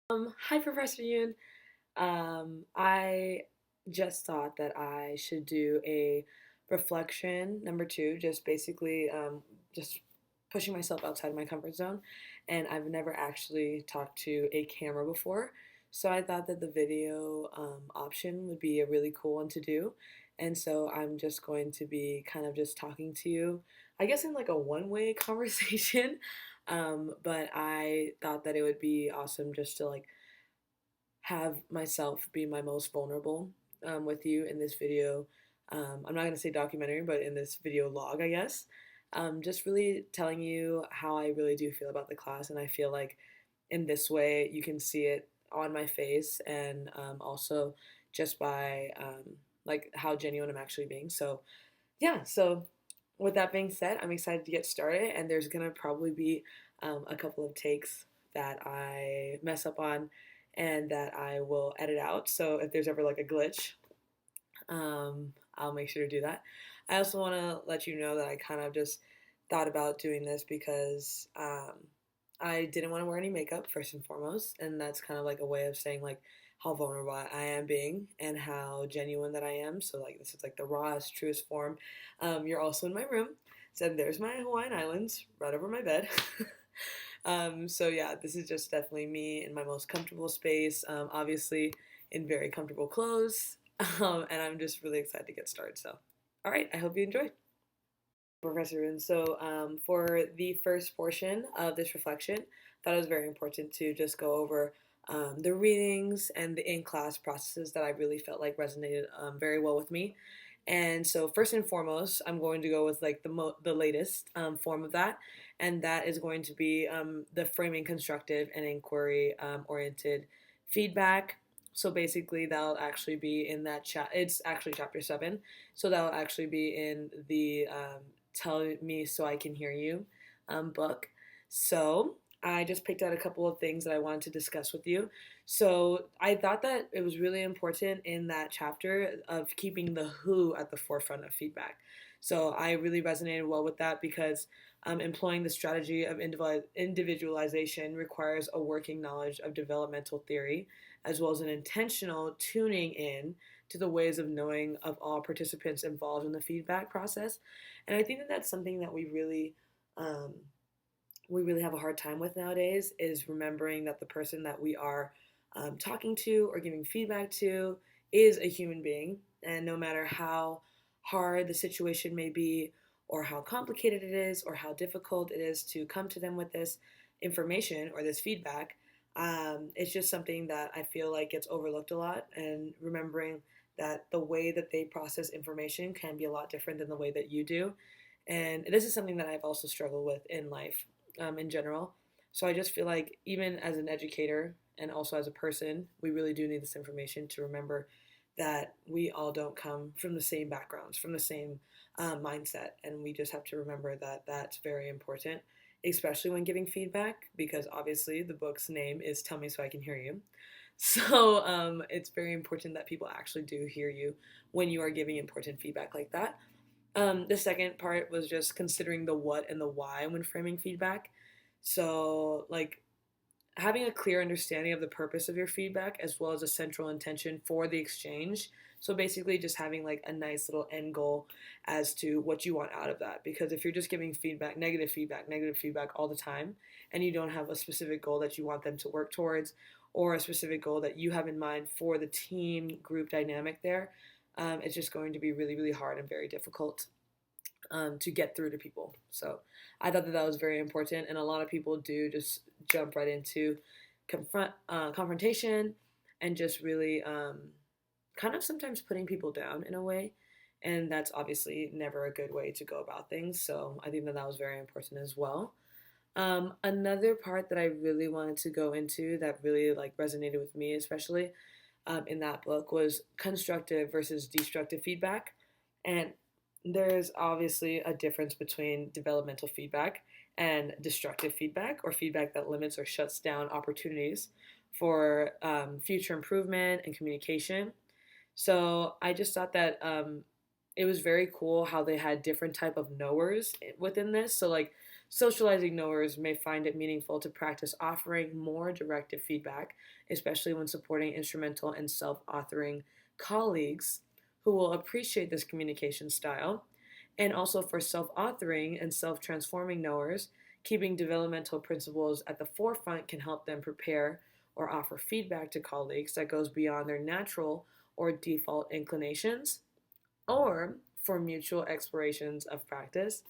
Hi, Professor Yoon. I just thought that I should do a reflection number two, just basically just pushing myself outside of my comfort zone. And I've never actually talked to a camera before, so I thought that the video option would be a really cool one to do. And so I'm just going to be kind of just talking to you, I guess in like a one-way conversation. But I thought that it would be awesome just to like have myself be my most vulnerable with you in this video. I'm not going to say documentary, but in this video log, I guess. Just really telling you how I really do feel about the class. And I feel like in this way, you can see it on my face and also just by like how genuine I'm actually being. So, yeah. So, with that being said, I'm excited to get started. And there's going to probably be a couple of takes that I mess up on and that I will edit out. So if there's ever like a glitch, I'll make sure to do that. I also want to let you know that I kind of just thought about doing this because I didn't want to wear any makeup first and foremost, and that's kind of like a way of saying like how vulnerable I am being and how genuine that I am. So like this is like the rawest, truest form. You're also in my room, so there's my Hawaiian Islands right over my bed. So yeah, this is just definitely me in my most comfortable space. Obviously in very comfortable clothes. And I'm just really excited to get started. So, all right, I hope you enjoy. Professor Rune. So, for the first portion of this reflection, I thought it was very important to just go over the readings and the in class processes that I really felt like resonated very well with me. And so, first and foremost, I'm going to go with like the latest form of that, and that is going to be the framing constructive and inquiry oriented feedback. So basically, that'll actually be in that chat. It's actually chapter 7, so that'll actually be in the Tell Me So I Can Hear You book. So I just picked out a couple of things that I wanted to discuss with you. So I thought that it was really important in that chapter of keeping the who at the forefront of feedback. So I really resonated well with that because employing the strategy of individualization requires a working knowledge of developmental theory, as well as an intentional tuning in to the ways of knowing of all participants involved in the feedback process. And I think that that's something that um, we really have a hard time with nowadays is remembering that the person that we are talking to or giving feedback to is a human being, and no matter how hard the situation may be, or how complicated it is, or how difficult it is to come to them with this information or this feedback, it's just something that I feel like gets overlooked a lot. And remembering that the way that they process information can be a lot different than the way that you do. And this is something that I've also struggled with in life in general. So I just feel like even as an educator and also as a person, we really do need this information to remember that we all don't come from the same backgrounds, from the same mindset, and we just have to remember that that's very important, especially when giving feedback, because obviously the book's name is Tell Me So I Can Hear You. So it's very important that people actually do hear you when you are giving important feedback like that. The second part was just considering the what and the why when framing feedback. So, like, having a clear understanding of the purpose of your feedback as well as a central intention for the exchange. So, basically, just having like a nice little end goal as to what you want out of that. Because if you're just giving negative feedback all the time, and you don't have a specific goal that you want them to work towards, or a specific goal that you have in mind for the team group dynamic there, it's just going to be really, really hard and very difficult to get through to people. So I thought that that was very important, and a lot of people do just jump right into confrontation and just really kind of sometimes putting people down in a way. And that's obviously never a good way to go about things. So I think that that was very important as well. Another part that I really wanted to go into that really like resonated with me, especially in that book, was constructive versus destructive feedback. And there's obviously a difference between developmental feedback and destructive feedback, or feedback that limits or shuts down opportunities for future improvement and communication. So I just thought that it was very cool how they had different type of knowers within this. So like socializing knowers may find it meaningful to practice offering more directive feedback, especially when supporting instrumental and self authoring colleagues who will appreciate this communication style. And also for self authoring and self transforming knowers, keeping developmental principles at the forefront can help them prepare or offer feedback to colleagues that goes beyond their natural or default inclinations, or for mutual explorations of practice.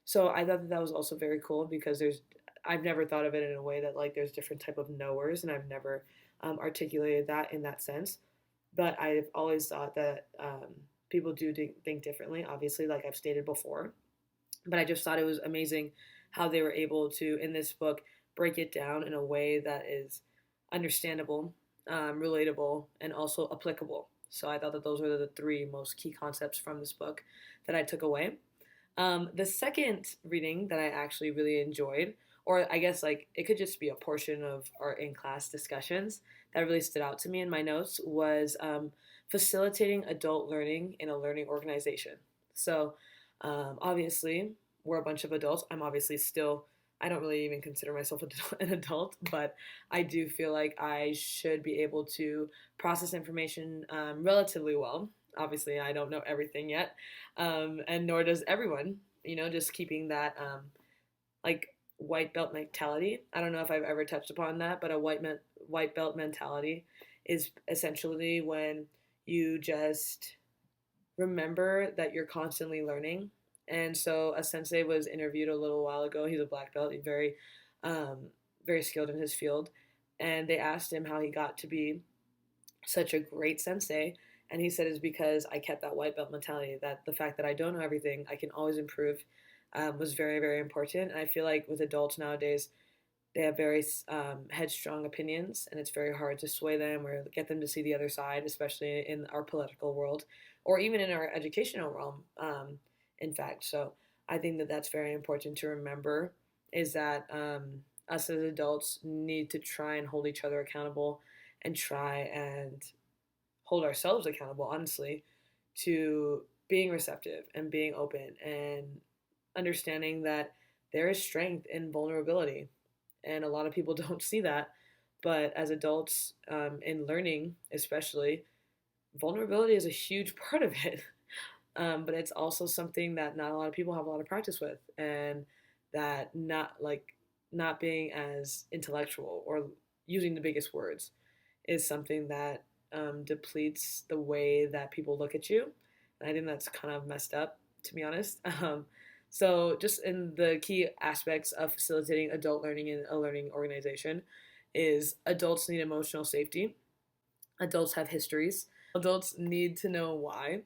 So I thought that that was also very cool because I've never thought of it in a way that like there's different type of knowers, and I've never articulated that in that sense. But I've always thought that people do think differently, obviously, like I've stated before. But I just thought it was amazing how they were able to, in this book, break it down in a way that is understandable, relatable, and also applicable. So I thought that those were the three most key concepts from this book that I took away. The second reading that I actually really enjoyed, or I guess like it could just be a portion of our in class discussions that really stood out to me in my notes, was facilitating adult learning in a learning organization. So obviously, we're a bunch of adults. I'm obviously still, I don't really even consider myself an adult, but I do feel like I should be able to process information relatively well. Obviously, I don't know everything yet, and nor does everyone. Just keeping that like white belt mentality. I don't know if I've ever touched upon that, but a white belt mentality is essentially when you just remember that you're constantly learning. And so a sensei was interviewed a little while ago. He's a black belt. He's um, very skilled in his field. And they asked him how he got to be such a great sensei. And he said it's because I kept that white belt mentality, that the fact that I don't know everything, I can always improve, was very, very important. And I feel like with adults nowadays, they have very headstrong opinions, and it's very hard to sway them or get them to see the other side, especially in our political world or even in our educational realm. In fact, so I think that that's very important to remember, is that us as adults need to try and hold each other accountable and try and hold ourselves accountable, honestly, to being receptive and being open and understanding that there is strength in vulnerability, and a lot of people don't see that. But as adults, in learning, especially, vulnerability is a huge part of it. But it's also something that not a lot of people have a lot of practice with, and that not being as intellectual or using the biggest words is something that depletes the way that people look at you. And I think that's kind of messed up, to be honest. So, just in the key aspects of facilitating adult learning in a learning organization, is adults need emotional safety. Adults have histories. Adults need to know why.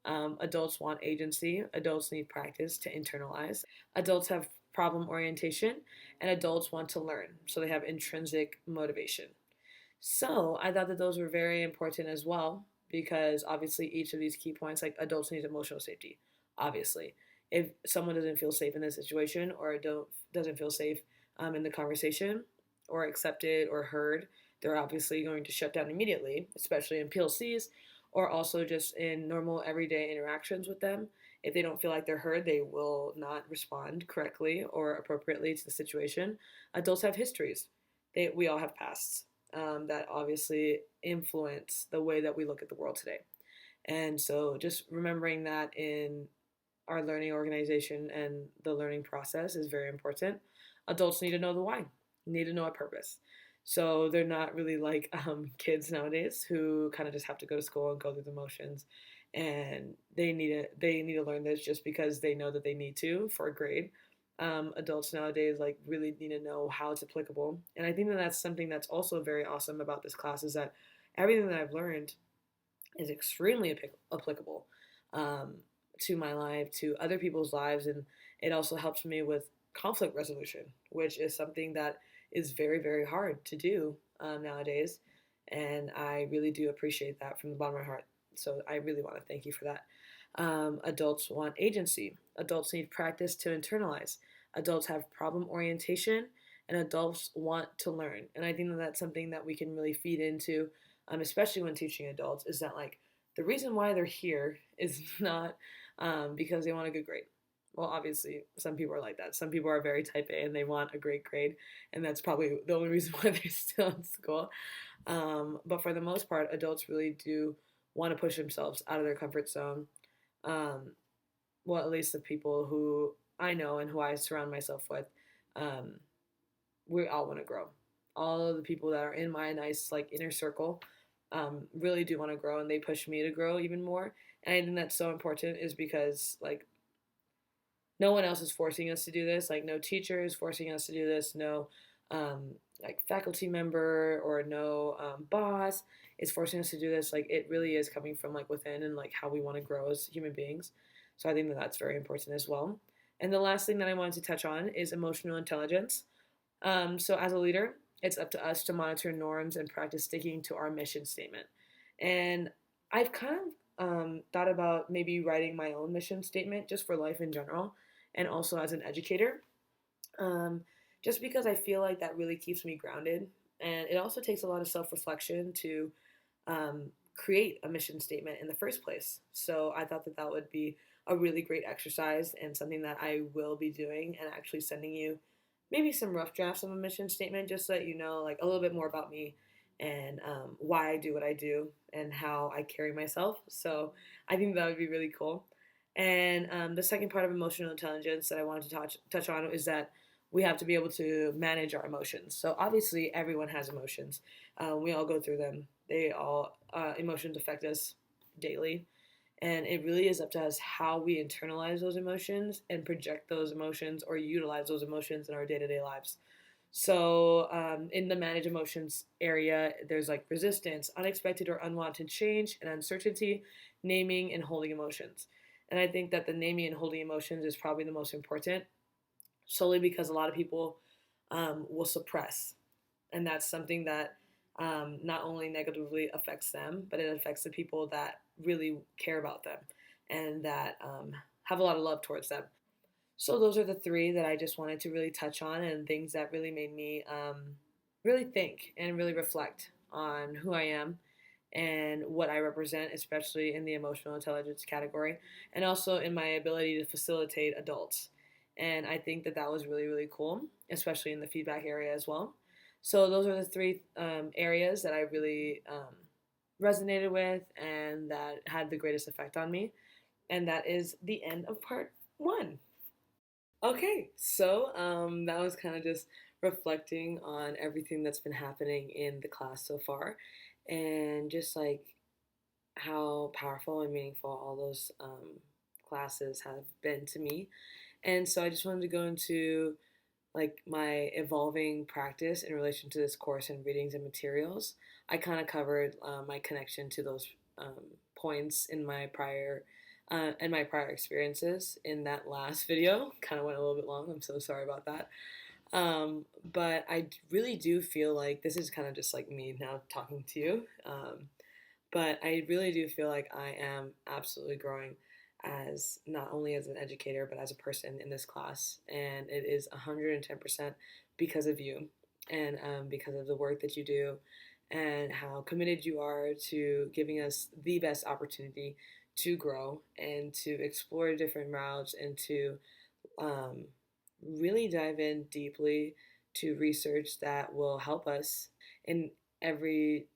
Adults want agency. Adults need practice to internalize. Adults have problem orientation, and adults want to learn. So they have intrinsic motivation. So I thought that those were very important as well, because obviously each of these key points, like adults need emotional safety, obviously. If someone doesn't feel safe in this situation, or doesn't feel safe in the conversation, or accepted or heard, they're obviously going to shut down immediately, especially in PLCs, or also just in normal everyday interactions with them. If they don't feel like they're heard, they will not respond correctly or appropriately to the situation. Adults have histories. We all have pasts that obviously influence the way that we look at the world today. And so just remembering that in our learning organization and the learning process is very important. Adults need to know the why, need to know a purpose. So they're not really like kids nowadays who kind of just have to go to school and go through the motions, and they need to learn this just because they know that they need to for a grade. Adults nowadays like really need to know how it's applicable, and I think that that's something that's also very awesome about this class, is that everything that I've learned is extremely applicable um, to my life, to other people's lives, and it also helps me with conflict resolution, which is something that is very, very hard to do nowadays. And I really do appreciate that from the bottom of my heart. So I really want to thank you for that. Adults want agency. Adults need practice to internalize. Adults have problem orientation, and adults want to learn. And I think that that's something that we can really feed into, especially when teaching adults, is that like the reason why they're here is not because they want a good grade. Well, obviously, some people are like that. Some people are very type A and they want a great grade, and that's probably the only reason why they're still in school. But for the most part, adults really do want to push themselves out of their comfort zone. Um, well, at least the people who I know and who I surround myself with, um, we all want to grow. All of the people that are in my nice like inner circle really do want to grow, and they push me to grow even more. And I think that's so important, is because like no one else is forcing us to do this. Like no teacher is forcing us to do this. No like faculty member or no boss is forcing us to do this. Like it really is coming from like within and like how we want to grow as human beings. So I think that that's very important as well. And the last thing that I wanted to touch on is emotional intelligence. So as a leader, it's up to us to monitor norms and practice sticking to our mission statement. And I've kind of thought about maybe writing my own mission statement just for life in general, and also as an educator, um, just because I feel like that really keeps me grounded. And it also takes a lot of self reflection to create a mission statement in the first place. So I thought that that would be a really great exercise and something that I will be doing, and actually sending you maybe some rough drafts of a mission statement just so that you know like a little bit more about me and why I do what I do and how I carry myself. So I think that would be really cool. And the second part of emotional intelligence that I wanted to touch on is that we have to be able to manage our emotions. So obviously, everyone has emotions. We all go through them. They all emotions affect us daily, and it really is up to us how we internalize those emotions and project those emotions or utilize those emotions in our day to day lives. So, in the manage emotions area, there's like resistance, unexpected or unwanted change, and uncertainty, naming and holding emotions. And I think that the naming and holding emotions is probably the most important, solely because a lot of people will suppress. And that's something that not only negatively affects them, but it affects the people that really care about them and that have a lot of love towards them. So those are the three that I just wanted to really touch on, and things that really made me really think and really reflect on who I am and what I represent, especially in the emotional intelligence category, and also in my ability to facilitate adults. And I think that that was really, really cool, especially in the feedback area as well. So those are the three areas that I really resonated with and that had the greatest effect on me. And that is the end of part one. Okay, so that was kind of just reflecting on everything that's been happening in the class so far, and just like how powerful and meaningful all those classes have been to me. And so I just wanted to go into like my evolving practice in relation to this course and readings and materials. I kind of covered my connection to those points in my prior and my prior experiences in that last video. Kind of went a little bit long. I'm so sorry about that. But I really do feel like this is kind of just like me now talking to you. But I really do feel like I am absolutely growing as not only as an educator but as a person in this class, and it is 110% because of you, and because of the work that you do and how committed you are to giving us the best opportunity to grow and to explore different routes and to um, really dive in deeply to research that will help us in every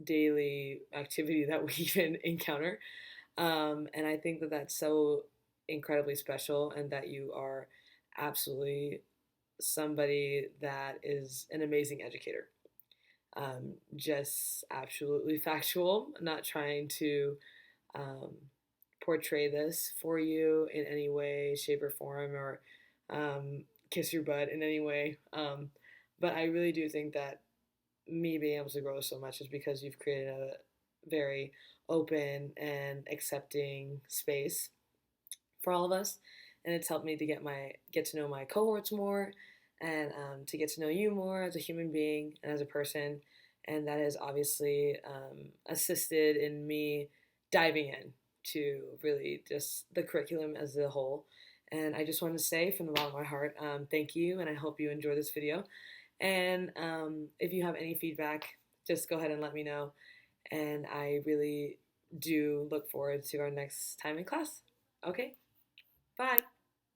daily activity that we even encounter. And I think that that's so incredibly special, and that you are absolutely somebody that is an amazing educator. Just absolutely factual, not trying to um, portray this for you in any way, shape, or form, or kiss your butt in any way. But I really do think that me being able to grow so much is because you've created a very open and accepting space for all of us, and it's helped me to get to know my cohorts more, and to get to know you more as a human being and as a person, and that has obviously assisted in me diving in to really just the curriculum as a whole. And I just want to say from the bottom of my heart, thank you, and I hope you enjoy this video. And if you have any feedback, just go ahead and let me know. And I really do look forward to our next time in class. Okay, bye.